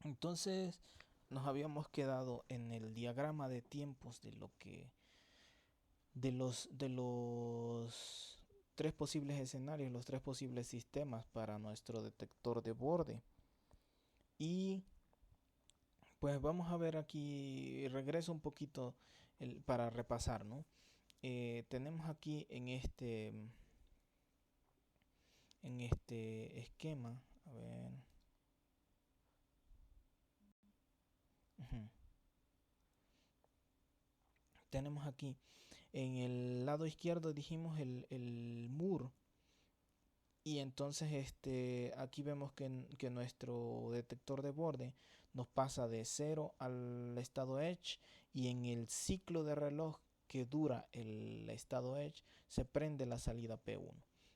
Entonces nos habíamos quedado en el diagrama de tiempos de lo que de los tres posibles escenarios, los tres posibles sistemas para nuestro detector de borde. Y pues vamos a ver aquí, regreso un poquito para repasar, ¿no? Tenemos aquí en este esquema, a ver, ujú, tenemos aquí en el lado izquierdo dijimos el MUR. Y entonces aquí vemos que nuestro detector de borde nos pasa de 0 al estado Edge, y en el ciclo de reloj que dura el estado Edge se prende la salida P1.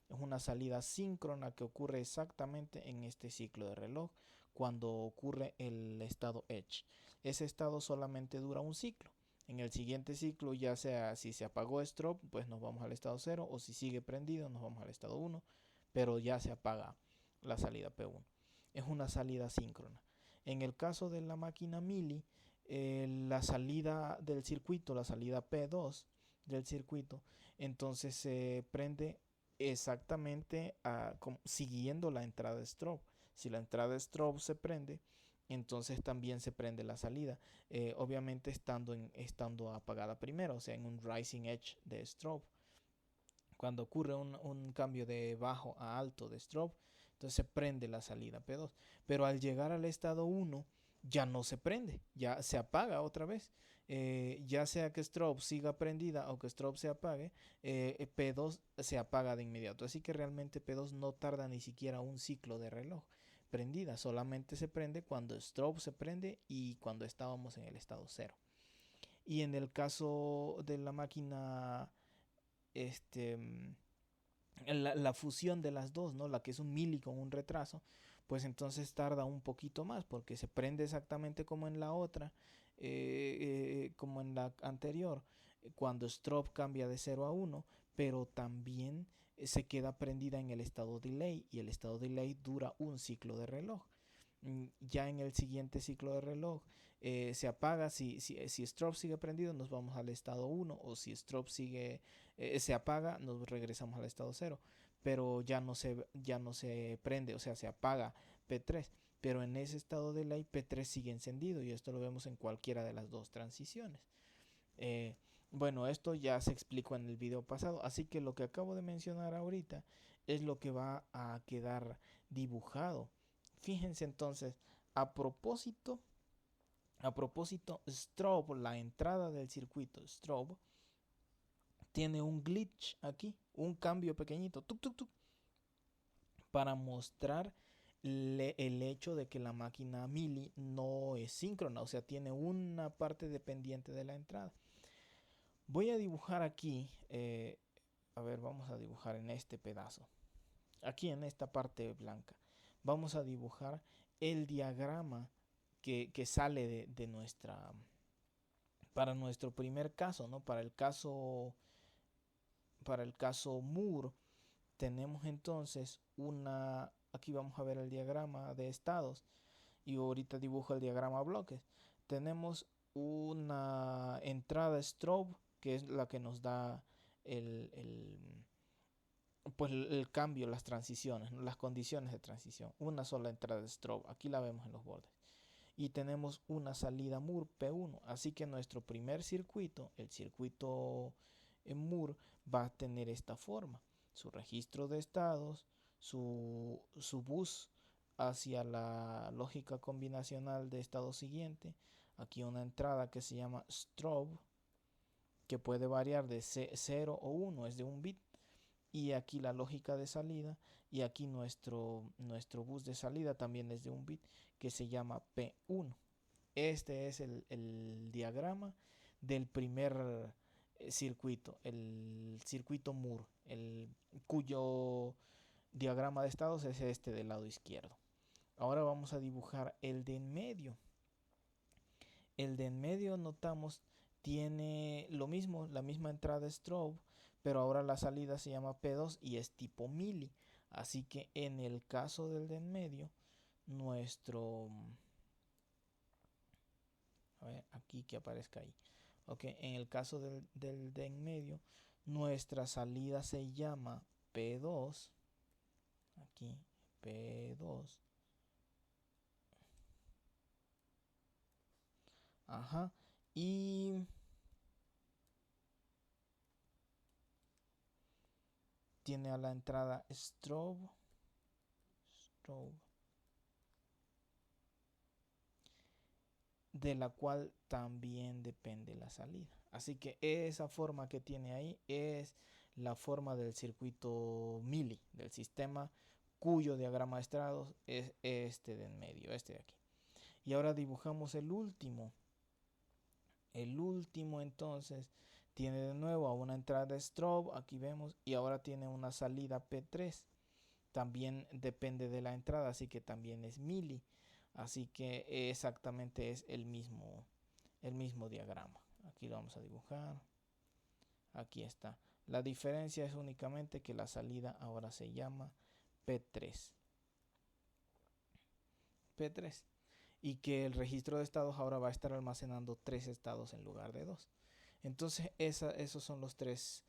Es una salida síncrona que ocurre exactamente en este ciclo de reloj cuando ocurre el estado Edge. Ese estado solamente dura un ciclo. En el siguiente ciclo, ya sea si se apagó strobe, pues nos vamos al estado 0, o si sigue prendido, nos vamos al estado 1, pero ya se apaga la salida P1. Es una salida síncrona. En el caso de la máquina Mili, la salida del circuito, la salida P2 del circuito, entonces se prende exactamente siguiendo la entrada de strobe. Si la entrada de strobe se prende, entonces también se prende la salida, obviamente estando apagada primero, o sea, en un rising edge de strobe. Cuando ocurre un cambio de bajo a alto de strobe, entonces se prende la salida P2. Pero al llegar al estado 1, ya no se prende, ya se apaga otra vez. Ya sea que strobe siga prendida o que strobe se apague, P2 se apaga de inmediato. Así que realmente P2 no tarda ni siquiera un ciclo de reloj prendida, solamente se prende cuando strobe se prende y cuando estábamos en el estado 0. Y en el caso de la máquina, este la fusión de las dos, ¿no? La que es un mili con un retraso, pues entonces tarda un poquito más porque se prende exactamente como en la otra, como en la anterior, cuando strobe cambia de 0 a 1, pero también se queda prendida en el estado delay, y el estado delay dura un ciclo de reloj. Ya en el siguiente ciclo de reloj se apaga. Si strobe sigue prendido, nos vamos al estado 1, o si strobe se apaga, nos regresamos al estado 0, pero ya no se prende, o sea, se apaga P3, pero en ese estado de delay P3 sigue encendido, y esto lo vemos en cualquiera de las dos transiciones. Eh, bueno, esto ya se explicó en el video pasado, así que lo que acabo de mencionar ahorita es lo que va a quedar dibujado. Fíjense entonces, a propósito, strobe, la entrada del circuito strobe, tiene un glitch aquí, un cambio pequeñito, tuk, tuk, tuk, para mostrar el hecho de que la máquina Mili no es síncrona, o sea, tiene una parte dependiente de la entrada. Voy a dibujar aquí, a ver, vamos a dibujar en este pedazo, aquí en esta parte blanca, vamos a dibujar el diagrama que sale de nuestra, para nuestro primer caso, ¿no? Para el caso Moore, tenemos entonces aquí vamos a ver el diagrama de estados, y ahorita dibujo el diagrama bloques. Tenemos una entrada strobe, que es la que nos da pues el cambio, las transiciones, ¿no? Las condiciones de transición. Una sola entrada de strobe, aquí la vemos en los bordes. Y tenemos una salida Moore P1. Así que nuestro primer circuito, el circuito en Moore, va a tener esta forma: su registro de estados, su bus hacia la lógica combinacional de estado siguiente, aquí una entrada que se llama strobe, que puede variar de 0 o 1, es de un bit, y aquí la lógica de salida, y aquí nuestro bus de salida también es de un bit, que se llama P1. Este es el diagrama del primer circuito, el circuito Moore, cuyo diagrama de estados es este del lado izquierdo. Ahora vamos a dibujar el de en medio. El de en medio, notamos, tiene lo mismo, la misma entrada strobe, pero ahora la salida se llama P2 y es tipo mili. Así que en el caso del de en medio, nuestro ver, aquí que aparezca ahí. Ok, en el caso del de en medio, nuestra salida se llama P2. Aquí, P2. Ajá. Y tiene a la entrada strobe. De la cual también depende la salida. Así que esa forma que tiene ahí es la forma del circuito Mili, del sistema cuyo diagrama de estados es este de en medio, este de aquí. Y ahora dibujamos el último. El último entonces tiene de nuevo a una entrada de strobe, aquí vemos, y ahora tiene una salida P3. También depende de la entrada, así que también es Mili. Así que exactamente es el mismo diagrama. Aquí lo vamos a dibujar. Aquí está. La diferencia es únicamente que la salida ahora se llama P3. P3. Y que el registro de estados ahora va a estar almacenando 3 estados en lugar de 2. Entonces esos son los tres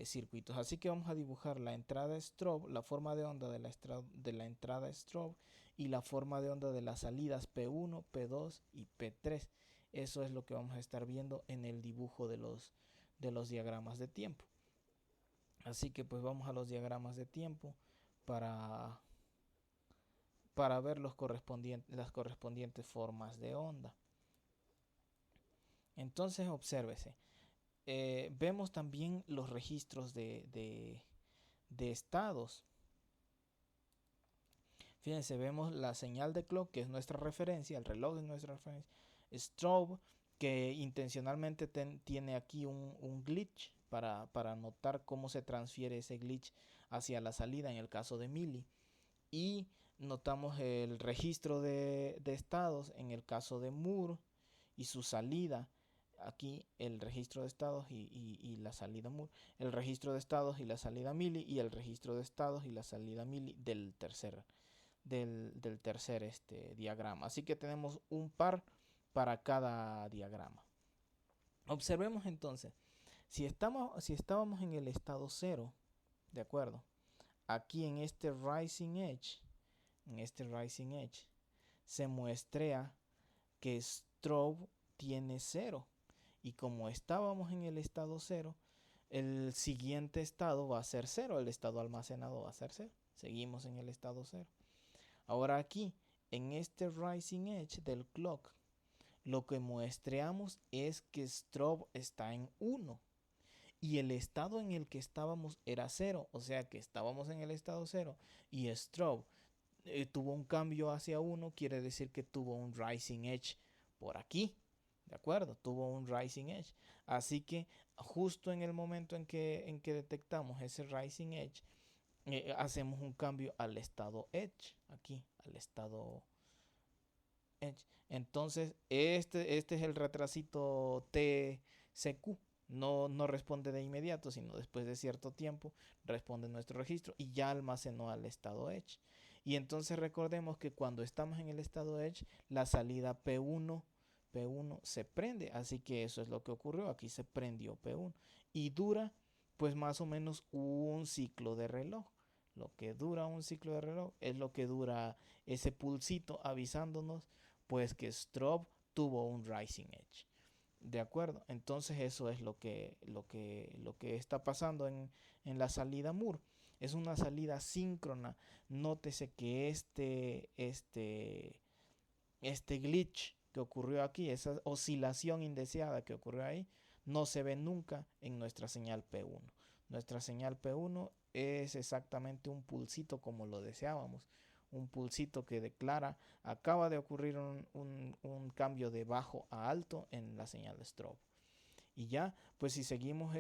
circuitos. Así que vamos a dibujar la entrada strobe, la forma de onda de la entrada strobe y la forma de onda de las salidas P1, P2 y P3. Eso es lo que vamos a estar viendo en el dibujo de los diagramas de tiempo. Así que pues vamos a los diagramas de tiempo para, para ver las correspondientes formas de onda. Entonces obsérvese. Vemos también los registros de estados. Fíjense, vemos la señal de clock, que es nuestra referencia, el reloj es nuestra referencia. Strobe, que intencionalmente tiene aquí un glitch para notar cómo se transfiere ese glitch hacia la salida en el caso de Mili. Y notamos el registro de estados en el caso de Moore y su salida. Aquí el registro de estados y la salida Moore, el registro de estados y la salida Mili, y el registro de estados y la salida Mili del tercer diagrama. Así que tenemos un par para cada diagrama. Observemos entonces, si estábamos en el estado 0, ¿de acuerdo? Aquí en este rising edge, se muestrea que strobe tiene 0. Y como estábamos en el estado 0, el siguiente estado va a ser 0. El estado almacenado va a ser 0. Seguimos en el estado 0. Ahora aquí, en este rising edge del clock, lo que muestreamos es que strobe está en 1. Y el estado en el que estábamos era 0. O sea que estábamos en el estado 0 y strobe tuvo un cambio hacia 1, quiere decir que tuvo un rising edge por aquí. ¿De acuerdo? Tuvo un rising edge. Así que justo en el momento en que detectamos ese rising edge, hacemos un cambio al estado edge. Aquí, al estado edge. Entonces, este es el retrasito TCQ. No responde de inmediato, sino después de cierto tiempo responde nuestro registro y ya almacenó al estado edge. Y entonces recordemos que cuando estamos en el estado edge, la salida P1 se prende. Así que eso es lo que ocurrió. Aquí se prendió P1 y dura pues más o menos un ciclo de reloj. Lo que dura un ciclo de reloj es lo que dura ese pulsito avisándonos pues que strobe tuvo un rising edge. De acuerdo, entonces eso es lo que está pasando en la salida Moore. Es una salida síncrona. Nótese que este glitch que ocurrió aquí, esa oscilación indeseada que ocurrió ahí, no se ve nunca en nuestra señal P1. Nuestra señal P1 es exactamente un pulsito como lo deseábamos. Un pulsito que declara, acaba de ocurrir un cambio de bajo a alto en la señal de strobe. Y ya, pues si seguimos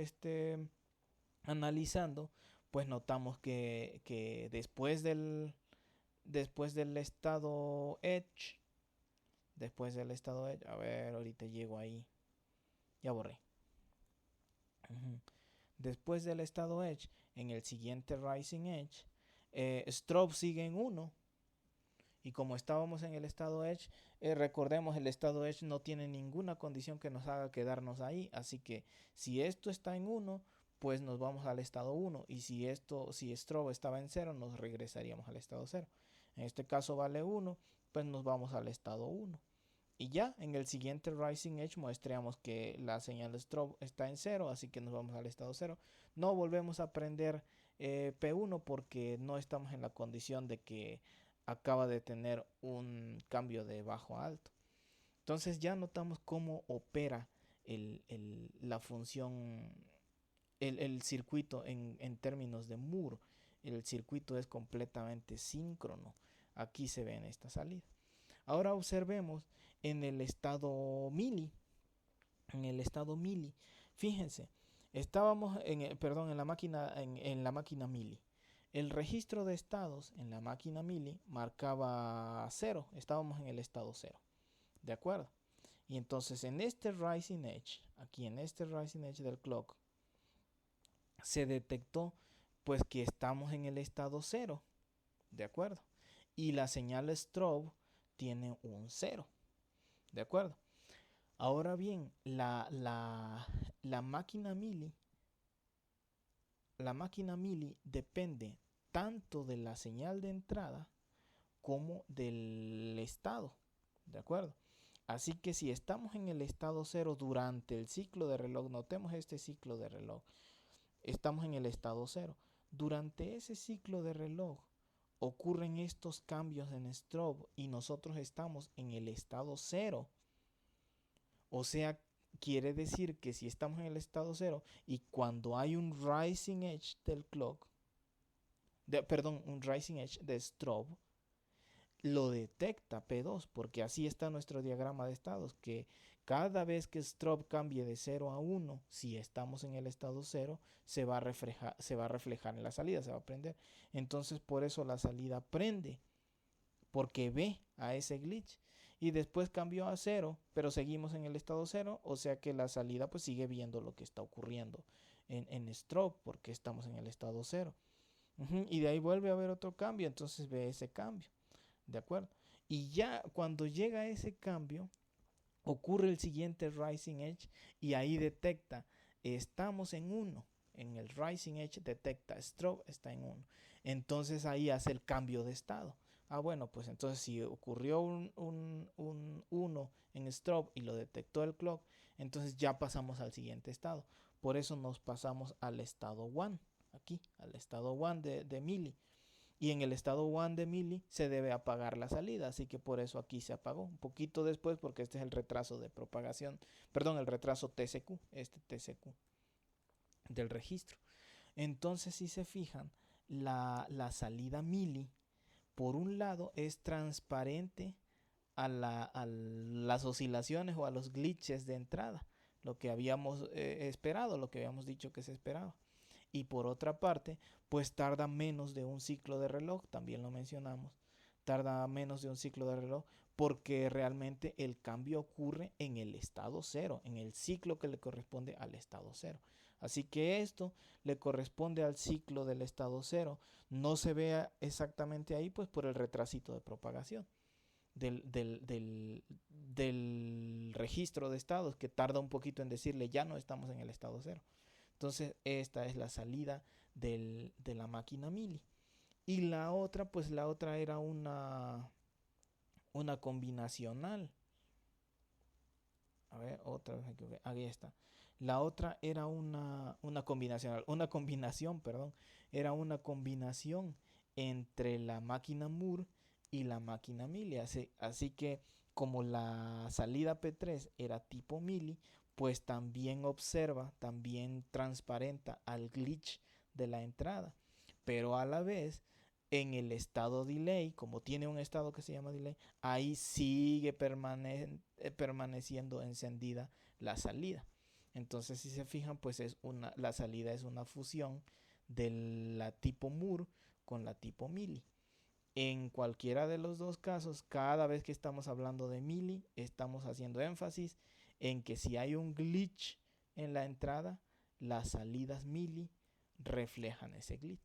analizando, pues notamos que después del estado edge, a ver, ahorita llego ahí, ya borré. Después del estado edge, en el siguiente rising edge, strobe sigue en 1 Y como estábamos en el estado edge, recordemos, el estado edge no tiene ninguna condición que nos haga quedarnos ahí. Así que si esto está en 1, pues nos vamos al estado 1. Y si strobe estaba en 0, nos regresaríamos al estado 0. En este caso vale 1, pues nos vamos al estado 1. Y ya en el siguiente Rising Edge muestreamos que la señal de strobe está en 0, así que nos vamos al estado 0. No volvemos a prender P1 porque no estamos en la condición de que acaba de tener un cambio de bajo a alto. Entonces ya notamos cómo opera la función, el circuito en términos de Moore. El circuito es completamente síncrono. Aquí se ve en esta salida. Ahora observemos en el estado mili. En el estado mili, fíjense, estábamos en la máquina mili. El registro de estados en la máquina mili marcaba 0. Estábamos en el estado 0. ¿De acuerdo? Y entonces en este Rising Edge, aquí en este Rising Edge del clock, se detectó pues que estamos en el estado 0. ¿De acuerdo? Y la señal strobe tiene un 0. ¿De acuerdo? Ahora bien, la máquina mili depende tanto de la señal de entrada como del estado. ¿De acuerdo? Así que si estamos en el estado 0 durante el ciclo de reloj, notemos este ciclo de reloj, estamos en el estado 0. Durante ese ciclo de reloj ocurren estos cambios en strobe y nosotros estamos en el estado 0. O sea, quiere decir que si estamos en el estado 0 y cuando hay un rising edge del clock, un rising edge de strobe, lo detecta P2, porque así está nuestro diagrama de estados, que cada vez que strobe cambie de 0 a 1, si estamos en el estado 0, se va a reflejar en la salida, se va a prender. Entonces por eso la salida prende, porque ve a ese glitch. Y después cambió a 0, pero seguimos en el estado 0, o sea que la salida pues sigue viendo lo que está ocurriendo en strobe, porque estamos en el estado 0. Y de ahí vuelve a haber otro cambio, entonces ve ese cambio. ¿De acuerdo? Y ya cuando llega ese cambio, ocurre el siguiente Rising Edge y ahí detecta, estamos en 1. En el Rising Edge detecta, strobe está en 1. Entonces ahí hace el cambio de estado. Bueno, pues entonces si ocurrió un 1 en strobe y lo detectó el clock, entonces ya pasamos al siguiente estado. Por eso nos pasamos al estado 1, aquí, al estado 1 de mili. Y en el estado 1 de mili se debe apagar la salida, así que por eso aquí se apagó un poquito después, porque este es el retraso de propagación, perdón, el retraso TCQ, este TCQ del registro. Entonces, si se fijan, la salida mili, por un lado, es transparente a las oscilaciones o a los glitches de entrada, lo que habíamos esperado, lo que habíamos dicho que se esperaba. Y por otra parte, pues tarda menos de un ciclo de reloj, también lo mencionamos, tarda menos de un ciclo de reloj porque realmente el cambio ocurre en el estado 0, en el ciclo que le corresponde al estado 0. Así que esto le corresponde al ciclo del estado 0. No se vea exactamente ahí pues por el retrasito de propagación del registro de estados, que tarda un poquito en decirle ya no estamos en el estado 0. Entonces esta es la salida de la máquina mili. Y la otra, pues la otra era una combinacional. A ver, otra vez aquí está. La otra era una combinacional. Una combinación, perdón. Era una combinación entre la máquina Moore y la máquina mili. Así que como la salida P3 era tipo mili, pues también observa, también transparenta al glitch de la entrada. Pero a la vez, en el estado delay, como tiene un estado que se llama delay, ahí sigue permaneciendo encendida la salida. Entonces, si se fijan, pues la salida es una fusión de la tipo Moore con la tipo mili. En cualquiera de los dos casos, cada vez que estamos hablando de mili, estamos haciendo énfasis en que si hay un glitch en la entrada, las salidas mili reflejan ese glitch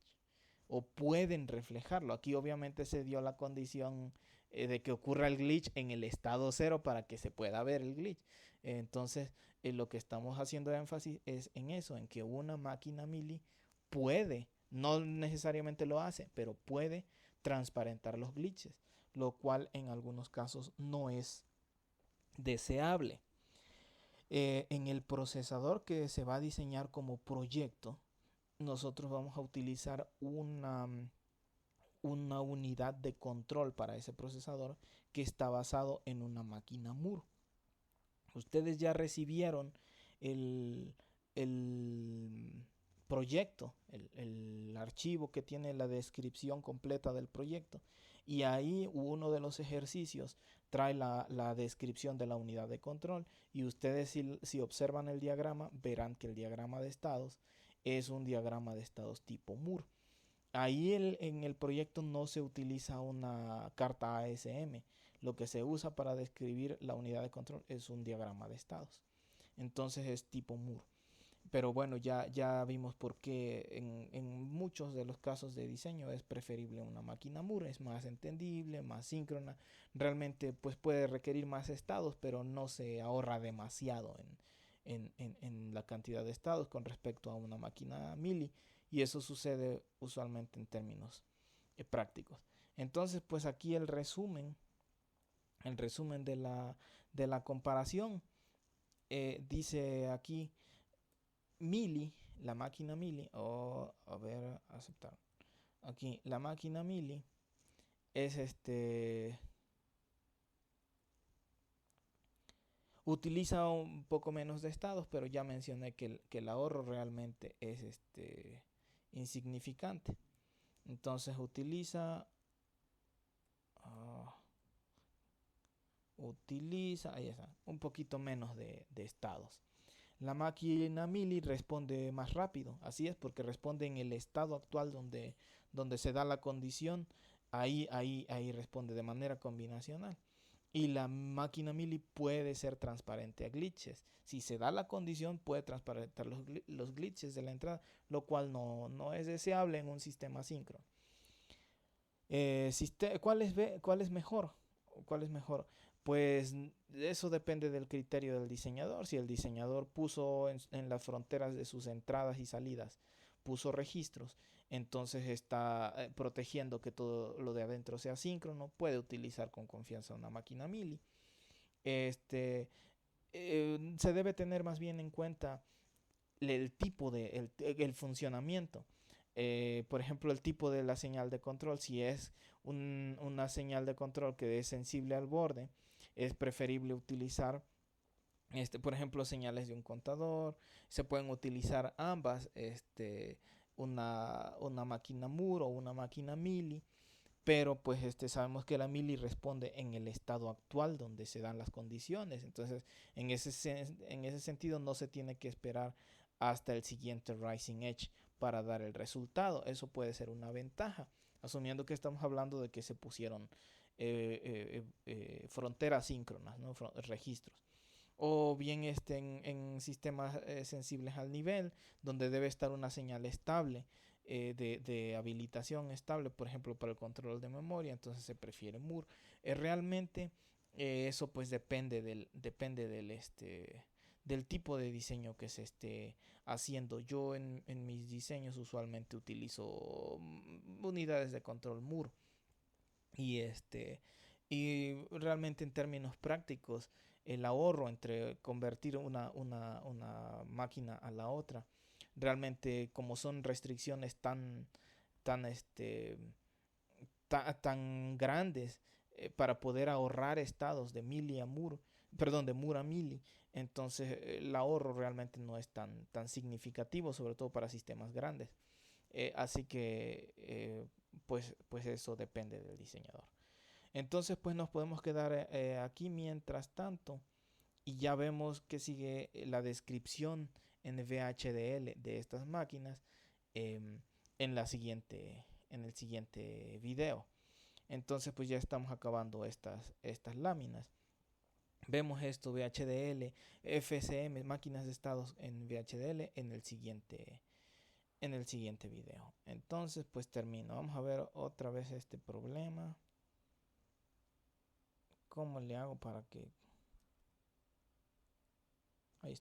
o pueden reflejarlo. Aquí obviamente se dio la condición de que ocurra el glitch en el estado cero para que se pueda ver el glitch. Entonces, lo que estamos haciendo énfasis es en eso, en que una máquina Mealy puede, no necesariamente lo hace, pero puede transparentar los glitches, lo cual en algunos casos no es deseable. En el procesador que se va a diseñar como proyecto, nosotros vamos a utilizar una unidad de control para ese procesador que está basado en una máquina Moore. Ustedes ya recibieron el, el proyecto, el archivo que tiene la descripción completa del proyecto. Y ahí uno de los ejercicios trae la descripción de la unidad de control. Y ustedes si observan el diagrama, verán que el diagrama de estados es un diagrama de estados tipo Moore. Ahí en el proyecto no se utiliza una carta ASM. Lo que se usa para describir la unidad de control es un diagrama de estados. Entonces es tipo Moore. Pero bueno, ya vimos por qué en muchos de los casos de diseño es preferible una máquina Moore. Es más entendible, más síncrona. Realmente pues puede requerir más estados, pero no se ahorra demasiado en la cantidad de estados con respecto a una máquina Mealy. Y eso sucede usualmente en términos prácticos. Entonces pues aquí el resumen de la comparación, dice aquí Mealy, la máquina Mealy, a ver, aceptar. Aquí, la máquina Mealy es utiliza un poco menos de estados, pero ya mencioné que el ahorro realmente es insignificante. Entonces uh, ahí está, un poquito menos de estados. La máquina Mealy responde más rápido, así es, porque responde en el estado actual donde se da la condición, ahí responde de manera combinacional. Y la máquina Mealy puede ser transparente a glitches. Si se da la condición, puede transparentar los glitches de la entrada, lo cual no es deseable en un sistema síncrono. ¿Cuál es mejor? ¿Cuál es mejor? Pues eso depende del criterio del diseñador. Si el diseñador puso en las fronteras de sus entradas y salidas, puso registros, entonces está protegiendo que todo lo de adentro sea síncrono, puede utilizar con confianza una máquina Mealy. Se debe tener más bien en cuenta el tipo el funcionamiento. Por ejemplo, el tipo de la señal de control. Si es una señal de control que es sensible al borde, es preferible utilizar, por ejemplo, señales de un contador. Se pueden utilizar ambas, una máquina Moore o una máquina Mealy. Pero pues sabemos que la Mealy responde en el estado actual donde se dan las condiciones. Entonces, en ese sentido no se tiene que esperar hasta el siguiente Rising Edge para dar el resultado. Eso puede ser una ventaja, asumiendo que estamos hablando de que se pusieron fronteras síncronas, ¿no? Registros. O bien en sistemas sensibles al nivel, donde debe estar una señal estable, de habilitación estable, por ejemplo, para el control de memoria, entonces se prefiere Moore. Realmente eso pues depende del tipo de diseño que se esté haciendo. Yo en mis diseños usualmente utilizo unidades de control Moore. Y y realmente en términos prácticos, el ahorro entre convertir una máquina a la otra, realmente como son restricciones tan, tan grandes, para poder ahorrar estados de Mealy a Moore, perdón, de Moore a Mealy, entonces el ahorro realmente no es tan significativo, sobre todo para sistemas grandes. Así que pues eso depende del diseñador. Entonces pues nos podemos quedar aquí mientras tanto y ya vemos que sigue la descripción en VHDL de estas máquinas, en en el siguiente video. Entonces pues ya estamos acabando estas láminas. Vemos esto, VHDL, FSM, máquinas de estados en VHDL en el siguiente video. Entonces pues termino. Vamos a ver otra vez este problema. ¿Cómo le hago para que